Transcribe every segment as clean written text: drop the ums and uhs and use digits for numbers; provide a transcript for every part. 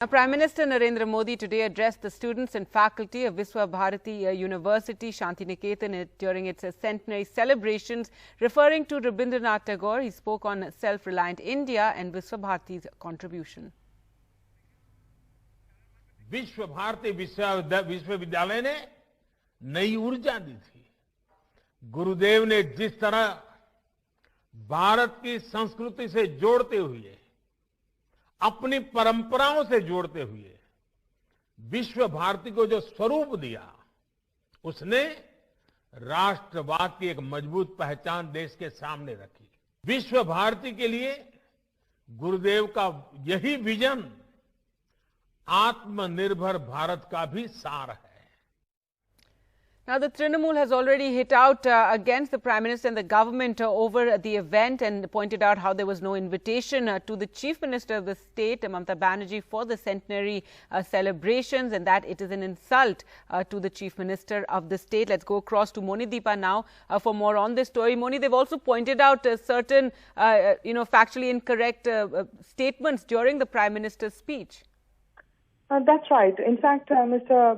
Prime Minister Narendra Modi today addressed the students and faculty of Visva-Bharati University, Shantiniketan, during its centenary celebrations. Referring to Rabindranath Tagore, he spoke on self-reliant India and Visva-Bharati's contribution. Visva Bharati विश्वविद्यालय ने नई ऊर्जा दी थी। गुरुदेव ने जिस तरह भारत की संस्कृति से जोड़ते हुए, अपनी परंपराओं से जोड़ते हुए विश्व भारती को जो स्वरूप दिया, उसने राष्ट्रवाद की एक मजबूत पहचान देश के सामने रखी। विश्व भारती के लिए गुरुदेव का यही विजन आत्मनिर्भर भारत का भी सार है। Now, the Trinamool has already hit out against the Prime Minister and the government over the event and pointed out how there was no invitation to the Chief Minister of the state, Mamata Banerjee, for the centenary celebrations, and that it is an insult to the Chief Minister of the state. Let's go across to Moni Deepa now for more on this story. Moni, they've also pointed out certain, factually incorrect statements during the Prime Minister's speech. That's right. In fact, Mr.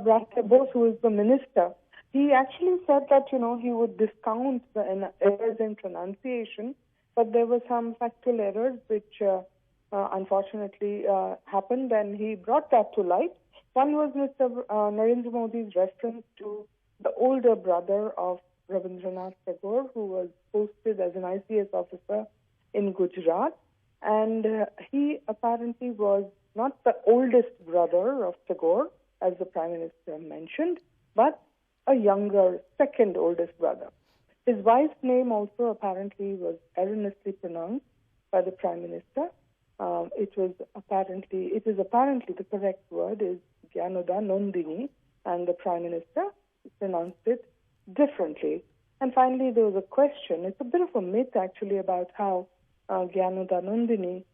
Bose, who is the minister, he actually said that, he would discount the errors in pronunciation, but there were some factual errors which unfortunately happened, and he brought that to light. One was Mr. Narendra Modi's reference to the older brother of Rabindranath Tagore, who was posted as an ICS officer in Gujarat, and he apparently was not the oldest brother of Tagore, as the Prime Minister mentioned, but a younger, second oldest brother. His wife's name also apparently was erroneously pronounced by the Prime Minister. It is apparently the correct word is Gyanoda Nandini, and the Prime Minister pronounced it differently. And finally, there was a question. It's a bit of a myth actually about how Gyanoda Nandini,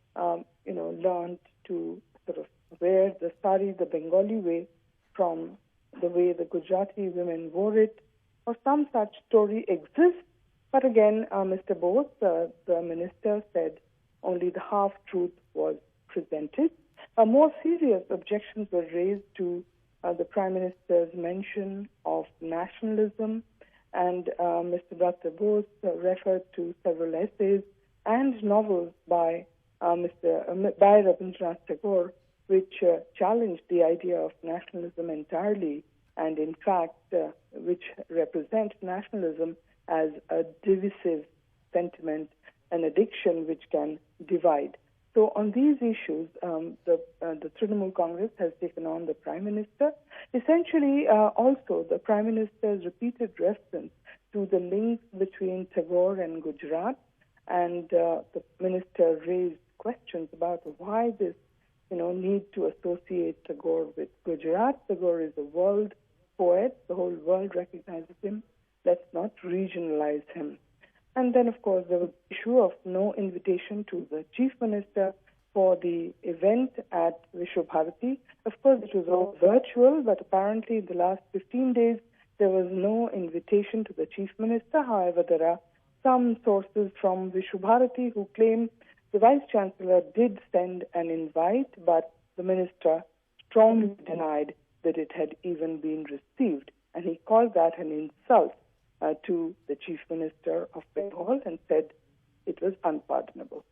learned to sort of wear the sari the Bengali way from the way the Gujarati women wore it, or some such story exists. But again, Mr. Bose, the minister, said only the half-truth was presented. More serious objections were raised to the Prime Minister's mention of nationalism, and Mr. Dr. Bose referred to several essays and novels by Rabindranath Tagore, which challenged the idea of nationalism entirely, and in fact, which represent nationalism as a divisive sentiment, an addiction which can divide. So on these issues, the Trinamool Congress has taken on the Prime Minister. Essentially, also the Prime Minister's repeated reference to the links between Tagore and Gujarat, and the Minister raised questions about why this need to associate Tagore with Gujarat. Tagore is a world poet. The whole world recognizes him. Let's not regionalize him. And then, of course, there was the issue of no invitation to the Chief Minister for the event at Visva-Bharati. Of course, it was all virtual, but apparently in the last 15 days, there was no invitation to the Chief Minister. However, there are some sources from Visva-Bharati who claim the Vice-Chancellor did send an invite, but the Minister strongly denied that it had even been received. And he called that an insult to the Chief Minister of Bengal and said it was unpardonable.